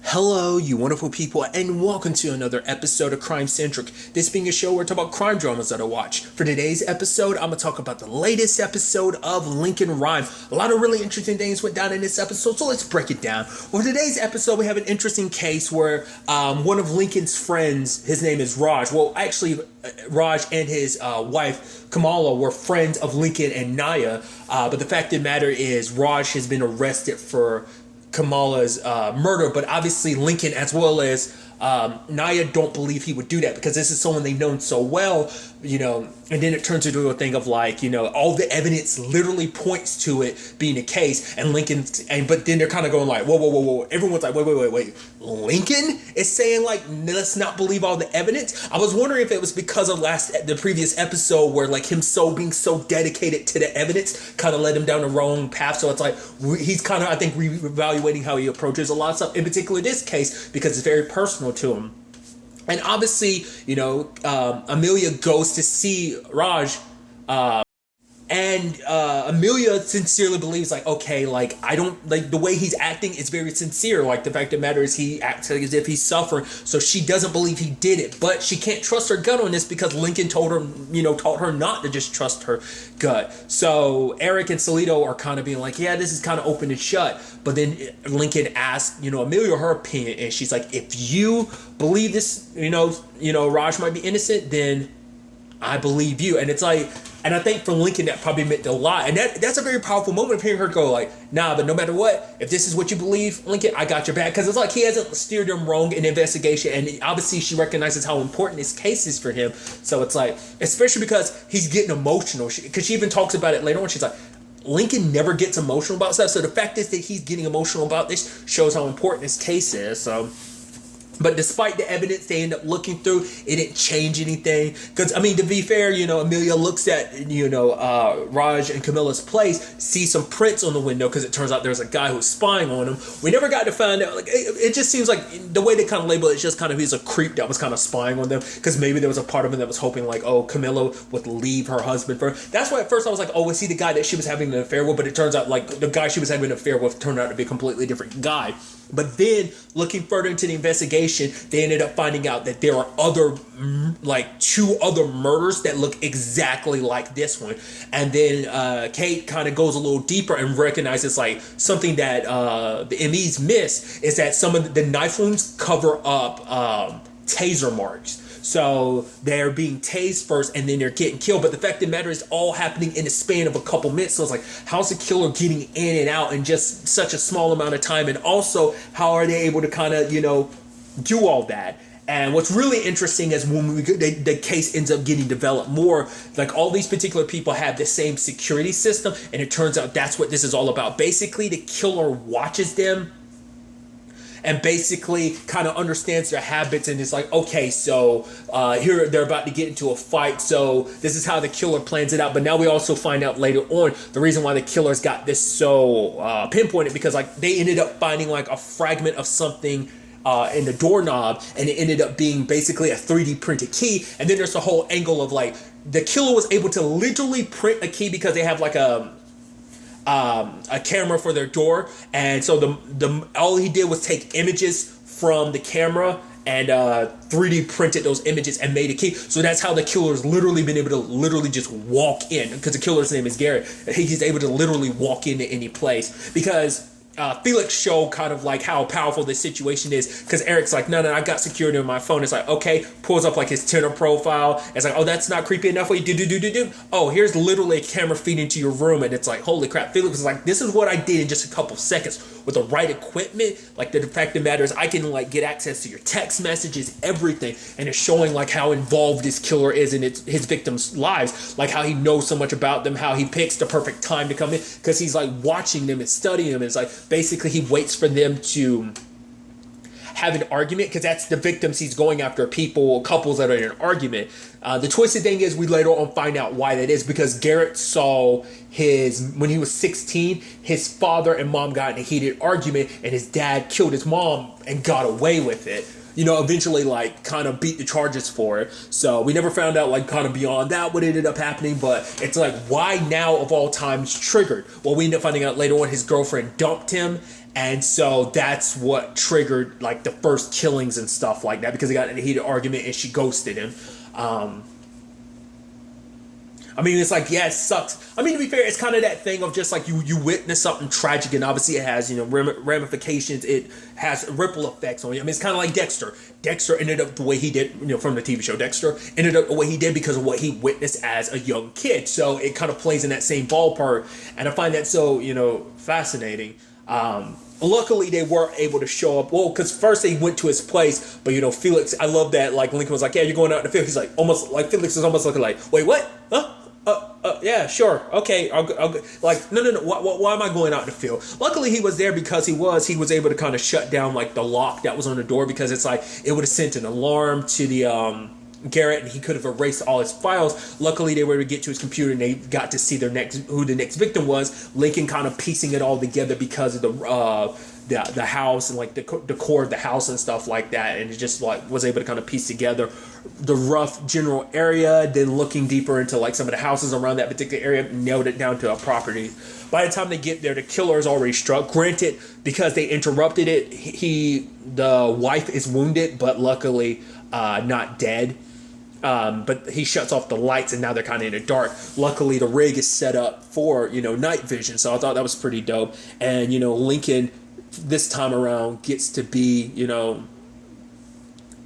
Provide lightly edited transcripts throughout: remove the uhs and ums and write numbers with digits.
Hello, you wonderful people, and welcome to another episode of Crime Centric. This being a show where I talk about crime dramas that I watch. For today's episode, I'm going to talk about the latest episode of Lincoln Rhyme. A lot of really interesting things went down in this episode, so let's break it down. For today's episode, we have an interesting case where one of Lincoln's friends, his name is Raj. Well, actually, Raj and his wife, Kamala, were friends of Lincoln and Naya. But the fact of the matter is, Raj has been arrested for Kamala's murder, but obviously Lincoln as well as Naya don't believe he would do that because this is someone they've known so well, and then it turns into a thing of like, all the evidence literally points to it being the case, and but then they're kind of going like, whoa, everyone's like, wait, Lincoln is saying like, let's not believe all the evidence. I was wondering if it was because of the previous episode where like him being so dedicated to the evidence kind of led him down the wrong path, so it's like he's kind of, I think, reevaluating how he approaches a lot of stuff, in particular this case, because it's very personal to him. And obviously, Amelia goes to see Raj, and Amelia sincerely believes, like, okay, like, I don't, like, the way he's acting is very sincere. Like, the fact of the matter is he acts like as if he's suffering, so she doesn't believe he did it. But she can't trust her gut on this because Lincoln taught her not to just trust her gut. So Eric and Salito are kind of being like, yeah, this is kind of open and shut. But then Lincoln asked, Amelia her opinion, and she's like, if you believe this, Raj might be innocent, then I believe you. And it's like, and I think for Lincoln that probably meant a lot. And that's a very powerful moment of hearing her go like, nah, but no matter what, if this is what you believe, Lincoln, I got your back. Because it's like he hasn't steered him wrong in the investigation. And obviously she recognizes how important this case is for him. So it's like, especially because he's getting emotional. Because she even talks about it later on. She's like, Lincoln never gets emotional about stuff. So the fact is that he's getting emotional about this shows how important this case is. So... But despite the evidence they end up looking through, it didn't change anything. Because, I mean, to be fair, Amelia looks at, Raj and Camilla's place, sees some prints on the window because it turns out there's a guy who's spying on him. We never got to find out. Like, it just seems like the way they kind of label it, it's just kind of he's a creep that was kind of spying on them. Because maybe there was a part of him that was hoping, like, oh, Camilla would leave her husband for her. That's why at first I was like, oh, is he the guy that she was having an affair with? But it turns out, like, the guy she was having an affair with turned out to be a completely different guy. But then, looking further into the investigation, they ended up finding out that there are two other murders that look exactly like this one. And then Kate kind of goes a little deeper and recognizes like something that the MEs miss is that some of the knife wounds cover up taser marks. So they're being tased first and then they're getting killed. But the fact of the matter is all happening in the span of a couple minutes. So it's like, how's the killer getting in and out in just such a small amount of time? And also, how are they able to kind of, do all that? And what's really interesting is when the case ends up getting developed more, like all these particular people have the same security system. And it turns out that's what this is all about. Basically, the killer watches them and basically kind of understands their habits and is like, okay, so here they're about to get into a fight, so this is how the killer plans it out. But now we also find out later on the reason why the killers got this so pinpointed, because like they ended up finding like a fragment of something in the doorknob, and it ended up being basically a 3D printed key. And then there's the whole angle of like the killer was able to literally print a key because they have like a camera for their door, and so the all he did was take images from the camera and 3D printed those images and made a key. So that's how the killer's literally been able to literally just walk in, because the killer's name is Garrett. He's able to literally walk into any place because Felix showed kind of like how powerful this situation is, because Eric's like, no, I got security on my phone. It's like, okay, pulls up like his Tinder profile. It's like, oh, that's not creepy enough. What you do. Oh, here's literally a camera feed into your room, and it's like, holy crap. Felix is like, this is what I did in just a couple seconds with the right equipment. Like, the fact of the matter is I can like get access to your text messages, everything, and it's showing like how involved this killer is in his victims' lives, like how he knows so much about them, how he picks the perfect time to come in, because he's like watching them and studying them. And it's like, basically, he waits for them to have an argument, because that's the victims he's going after, couples that are in an argument. The twisted thing is we later on find out why that is, because Garrett saw when he was 16, his father and mom got in a heated argument, and his dad killed his mom and got away with it. Eventually like kind of beat the charges for it. So we never found out like kind of beyond that what ended up happening, but it's like, why now of all times triggered? Well, we end up finding out later on his girlfriend dumped him, And so that's what triggered like the first killings and stuff like that, because they got in a heated argument and she ghosted him. I mean, it's like, yeah, it sucks. I mean, to be fair, it's kind of that thing of just like you witness something tragic, and obviously it has, ramifications. It has ripple effects on you. I mean, it's kind of like Dexter. Dexter ended up the way he did, from the TV show Dexter, ended up the way he did because of what he witnessed as a young kid. So it kind of plays in that same ballpark, and I find that so, fascinating. Luckily, they were able to show up. Well, because first they went to his place, but Felix. I love that. Like Lincoln was like, "Yeah, you're going out in the field." He's like, almost like Felix is almost looking like, "Wait, what? Huh? Yeah, sure, okay. I'll go. Like, no. Why am I going out in the field?" Luckily, he was there because he was able to kind of shut down like the lock that was on the door, because it's like it would have sent an alarm to the Garrett, and he could have erased all his files. Luckily, they were able to get to his computer, and they got to see who the next victim was. Lincoln kind of piecing it all together because of the house and like the core of the house and stuff like that, and it just like was able to kind of piece together the rough general area. Then looking deeper into like some of the houses around that particular area, nailed it down to a property. By the time they get there, the killer is already struck. Granted, because they interrupted it, the wife is wounded, but luckily not dead. But he shuts off the lights, and now they're kind of in the dark. Luckily, the rig is set up for, night vision. So I thought that was pretty dope. And, Lincoln, this time around, gets to be,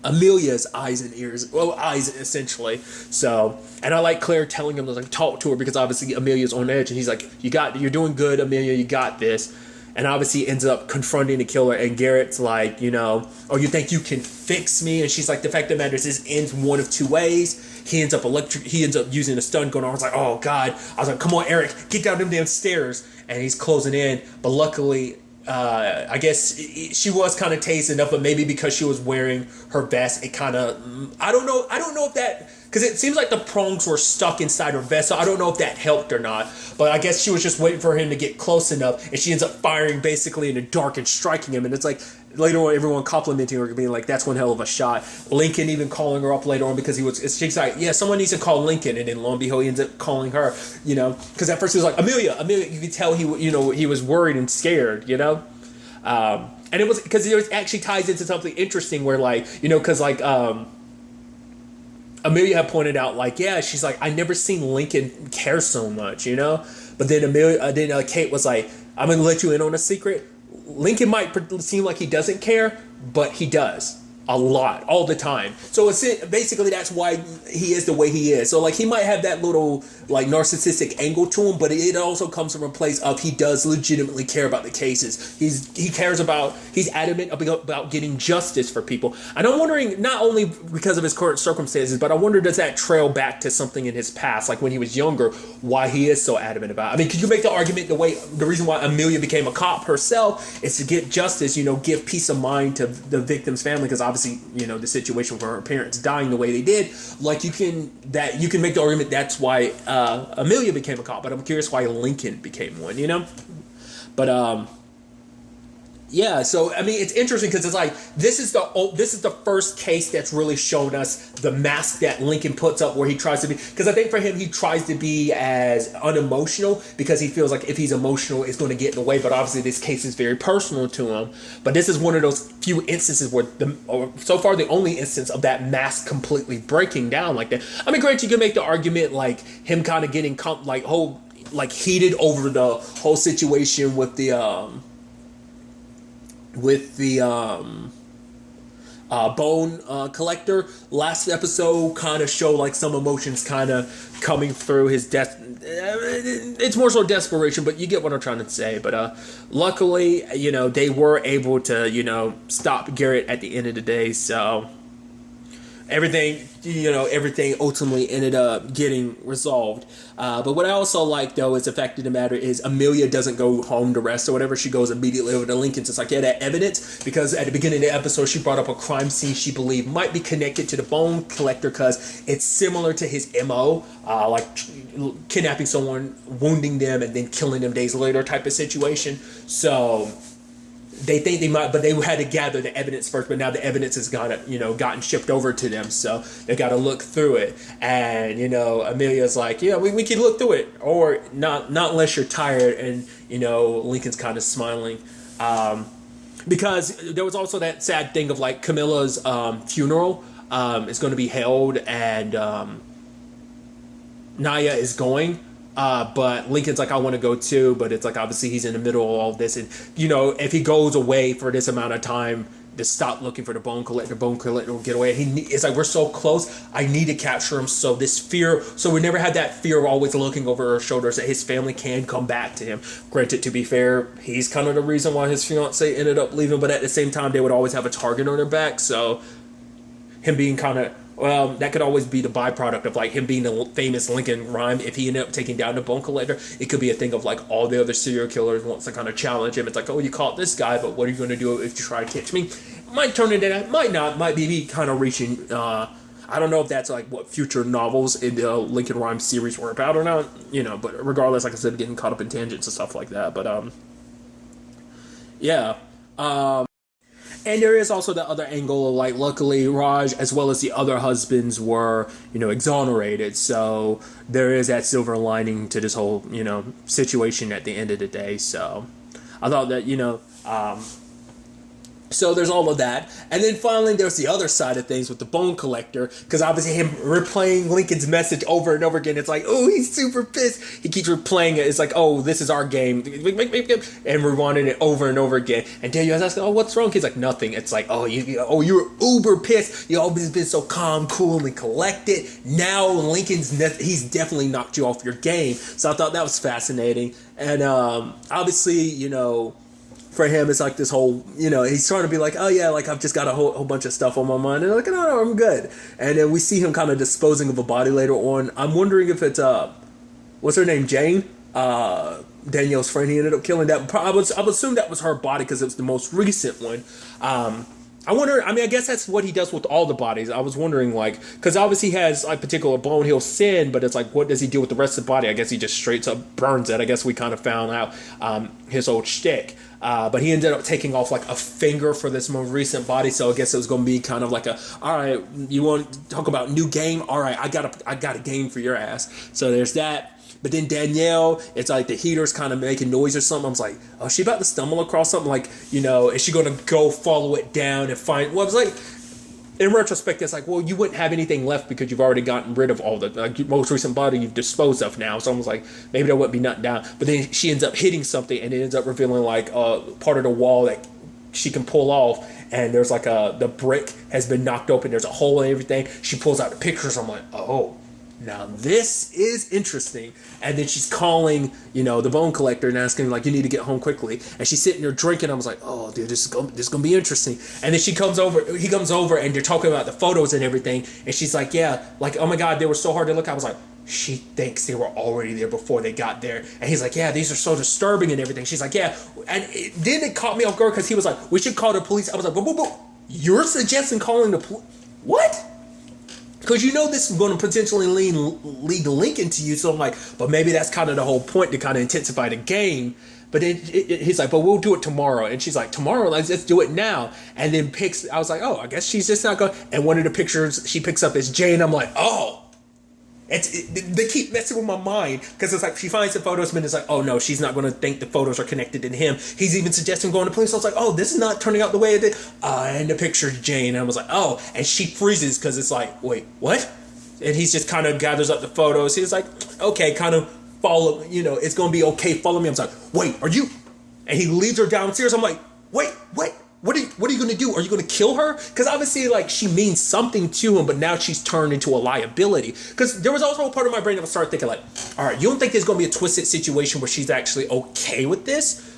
Amelia's eyes and ears. Well, eyes, essentially. So, and I like Claire telling him to like talk to her, because obviously Amelia's on edge. And he's like, you're doing good, Amelia. You got this. And obviously ends up confronting the killer, and Garrett's like, "Oh, you think you can fix me?" And she's like, "The fact of the matter is, this ends one of two ways. He ends up using a stun gun." I was like, "Oh God!" I was like, "Come on, Eric, get down them damn stairs!" And he's closing in, but luckily, I guess she was kind of tased enough, but maybe because she was wearing her vest, it kind of, I don't know if that, because it seems like the prongs were stuck inside her vest, so I don't know if that helped or not. But I guess she was just waiting for him to get close enough, and she ends up firing basically in the dark and striking him. And it's like later on, everyone complimenting her, being like, "That's one hell of a shot." Lincoln even calling her up later on, because she's like, "Yeah, someone needs to call Lincoln," and then lo and behold, he ends up calling her. Because at first he was like, Amelia. You could tell he was worried and scared. And it was because it actually ties into something interesting where because Amelia had pointed out, like, yeah, she's like, I never seen Lincoln care so much, But then Kate was like, I'm going to let you in on a secret. Lincoln might seem like he doesn't care, but he does. A lot, all the time. So basically that's why he is the way he is. So like he might have that little like narcissistic angle to him, but it also comes from a place of he does legitimately care about the cases. He's adamant about getting justice for people. And I'm wondering, not only because of his current circumstances, but I wonder, does that trail back to something in his past, like when he was younger, why he is so adamant about it? I mean, could you make the argument the reason why Amelia became a cop herself is to get justice, give peace of mind to the victim's family, because obviously, the situation where her parents dying the way they did, like you can make the argument that's why Amelia became a cop, but I'm curious why Lincoln became one, But yeah, so I mean, it's interesting because it's like this is the first case that's really shown us the mask that Lincoln puts up, where he tries to be, because I think for him he tries to be as unemotional because he feels like if he's emotional it's going to get in the way. But obviously this case is very personal to him. But this is one of those few instances where so far the only instance of that mask completely breaking down like that. I mean, granted, you can make the argument like him kind of getting heated over the whole situation with the bone collector. Last episode kind of showed like some emotions kind of coming through his death. It's more so desperation, but you get what I'm trying to say. But luckily, they were able to, stop Garrett at the end of the day. So everything ultimately ended up getting resolved. But what I also like, though, is the fact of the matter is Amelia doesn't go home to rest or whatever. She goes immediately over to Lincoln's. It's like, yeah, that evidence, because at the beginning of the episode, she brought up a crime scene she believed might be connected to the bone collector because it's similar to his MO, like kidnapping someone, wounding them, and then killing them days later type of situation. So they think they might, but they had to gather the evidence first. But now the evidence has gotten shipped over to them, so they got to look through it. And Amelia's like, yeah, we can look through it, or not unless you're tired. And Lincoln's kind of smiling. Because there was also that sad thing of like Camilla's funeral is going to be held, and Naya is going. But Lincoln's like, I want to go too, but it's like obviously he's in the middle of all this, and if he goes away for this amount of time, to stop looking for the bone collector will get away. It's like, we're so close, I need to capture him, so we never had that fear of always looking over our shoulders that his family can come back to him. Granted, to be fair, he's kind of the reason why his fiance ended up leaving, but at the same time they would always have a target on their back, so him being kind of, well, that could always be the byproduct of like him being the famous Lincoln Rhyme. If he ended up taking down the bone collector, it could be a thing of like all the other serial killers wants to kind of challenge him. It's like, oh, you caught this guy, but what are you going to do if you try to catch me? Might turn into that, might not, might be me kind of reaching. I don't know if that's like what future novels in the Lincoln Rhyme series were about or not, but regardless, like I said, getting caught up in tangents and stuff like that. But yeah. And there is also the other angle of like, luckily Raj as well as the other husbands were, exonerated. So there is that silver lining to this whole, situation at the end of the day. So I thought that, so there's all of that. And then finally there's the other side of things with the bone collector, because obviously him replaying Lincoln's message over and over again, it's like, oh, he's super pissed. He keeps replaying it. It's like, oh, this is our game. And rewinding it over and over again. And Daniel's asking, oh, what's wrong? He's like, nothing. It's like, oh, you're uber pissed. You've always been so calm, cool, and collected. Now he's definitely knocked you off your game. So I thought that was fascinating. And obviously, for him, it's like this whole, he's trying to be like, oh yeah, like I've just got a whole bunch of stuff on my mind, and like, no, I'm good. And then we see him kind of disposing of a body later on. I'm wondering if it's what's her name, Jane, Danielle's friend. He ended up killing that. I would assume that was her body because it was the most recent one. I wonder, I guess that's what he does with all the bodies. I was wondering, like, because obviously he has a particular bone he'll send, but it's like, what does he do with the rest of the body? I guess he just straight up burns it. I guess we kind of found out his old shtick. But he ended up taking off like a finger for this more recent body, so I guess it was going to be kind of like all right, you want to talk about new game? All right, I got a game for your ass. So there's that. But then Danielle, it's like the heater's kind of making noise or something. I was like, oh, is she about to stumble across something? Like, is she going to go follow it down and find? Well, I was like, in retrospect, it's like, well, you wouldn't have anything left because you've already gotten rid of all the most recent body you've disposed of now. So I was like, maybe there wouldn't be nothing down. But then she ends up hitting something, and it ends up revealing like part of the wall that she can pull off. And there's like the brick has been knocked open. There's a hole and everything. She pulls out the pictures. I'm like, oh, now this is interesting. And then she's calling, the bone collector and asking like, you need to get home quickly. And she's sitting there drinking. I was like, oh, dude, this is gonna be interesting. And then he comes over, and they're talking about the photos and everything. And she's like, yeah, like, oh my God, they were so hard to look at. I was like, she thinks they were already there before they got there. And he's like, yeah, these are so disturbing and everything. She's like, yeah. And then it caught me off guard because he was like, we should call the police. I was like, whoa. You're suggesting calling the police? What? Because this is going to potentially lead Lincoln to you. So I'm like, but maybe that's kind of the whole point, to kind of intensify the game. But then he's like, but we'll do it tomorrow. And she's like, tomorrow? Let's do it now. And then I was like, oh, I guess she's just not going. And one of the pictures she picks up is Jane. I'm like, oh. They keep messing with my mind, because it's like she finds the photos, but it's like, oh no, she's not going to think the photos are connected to him. He's even suggesting going to police. So I was like, oh, this is not turning out the way it did. And the picture's Jane. And I was like, oh, and she freezes because it's like, wait, what? And he's just kind of gathers up the photos. He's like, okay, kind of follow, it's going to be okay. Follow me. I was like, wait, are you? And he leads her downstairs. I'm like, wait. What are you going to do? Are you going to kill her? Because obviously, like, she means something to him, but now she's turned into a liability. Because there was also a part of my brain that would start thinking, like, all right, you don't think there's going to be a twisted situation where she's actually okay with this?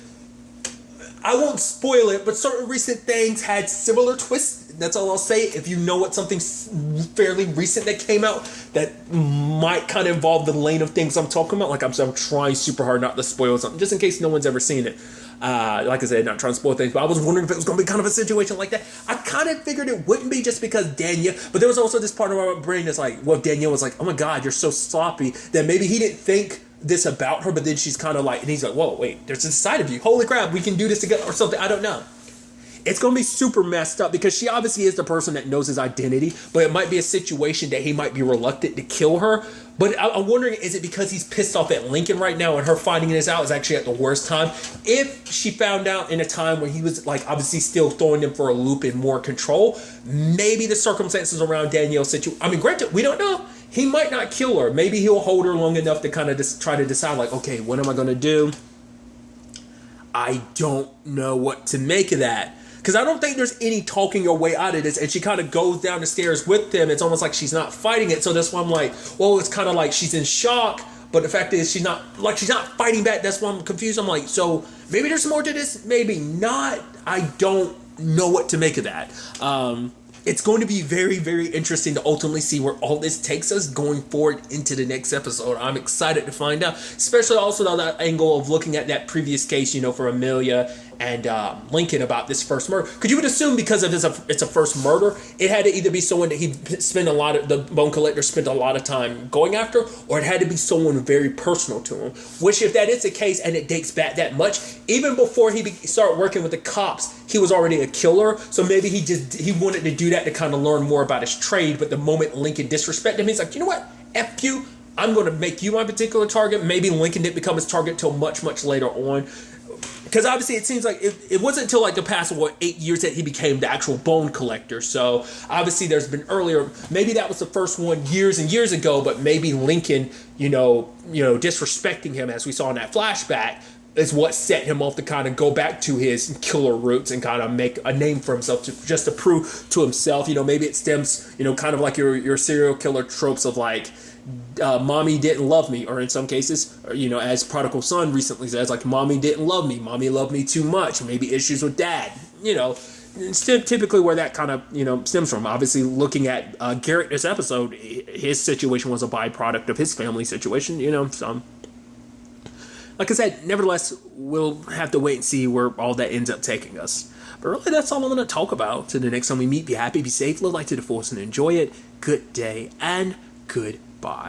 I won't spoil it, but certain recent things had similar twists. That's all I'll say. If you know what something fairly recent that came out that might kind of involve the lane of things I'm talking about, like I'm trying super hard not to spoil something, just in case no one's ever seen it. Like I said, not trying to spoil things, but I was wondering if it was going to be kind of a situation like that. I kind of figured it wouldn't be just because Danielle, but there was also this part of my brain that's like, well, Danielle was like, oh my God, you're so sloppy, that maybe he didn't think this about her, but then she's kind of like, and he's like, whoa, wait, there's this side of you. Holy crap, we can do this together or something. I don't know. it's going to be super messed up because she obviously is the person that knows his identity, but it might be a situation that he might be reluctant to kill her. But I'm wondering, is it because he's pissed off at Lincoln right now and her finding this out is actually at the worst time? If she found out in a time where he was like obviously still throwing them for a loop and more control, maybe the circumstances around Danielle's situation, I mean, granted, we don't know. He might not kill her. Maybe he'll hold her long enough to kind of just try to decide like, okay, what am I going to do? I don't know what to make of that. Because I don't think there's any talking your way out of this. And she kind of goes down the stairs with them. It's almost like she's not fighting it. So that's why I'm like, well, it's kind of like she's in shock. But the fact is she's not fighting back. That's why I'm confused. I'm like, so maybe there's more to this. Maybe not. I don't know what to make of that. It's going to be very, very interesting to ultimately see where all this takes us going forward into the next episode. I'm excited to find out, especially also that angle of looking at that previous case, for Amelia and Lincoln about this first murder. Because you would assume because of it's a first murder, it had to either be someone that the bone collector spent a lot of time going after, or it had to be someone very personal to him. Which, if that is the case and it dates back that much, even before he started working with the cops, he was already a killer. So maybe he wanted to do that to kind of learn more about his trade. But the moment Lincoln disrespected him, he's like, you know what? F you. I'm going to make you my particular target. Maybe Lincoln didn't become his target till much, much later on. Because obviously it seems like it wasn't until like the past 8 years that he became the actual bone collector. So obviously there's been earlier, maybe that was the first one years and years ago, but maybe Lincoln, disrespecting him as we saw in that flashback is what set him off to kind of go back to his killer roots and kind of make a name for himself just to prove to himself. Maybe it stems, kind of like your serial killer tropes of like, mommy didn't love me, or in some cases, as Prodigal Son recently says, like, mommy didn't love me, mommy loved me too much, maybe issues with dad, typically where that kind of, stems from. Obviously, looking at Garrett this episode, his situation was a byproduct of his family situation, so, like I said, nevertheless, we'll have to wait and see where all that ends up taking us. But really, that's all I'm going to talk about. Till the next time we meet, be happy, be safe, live life to the fullest, and enjoy it. Good day, and goodbye.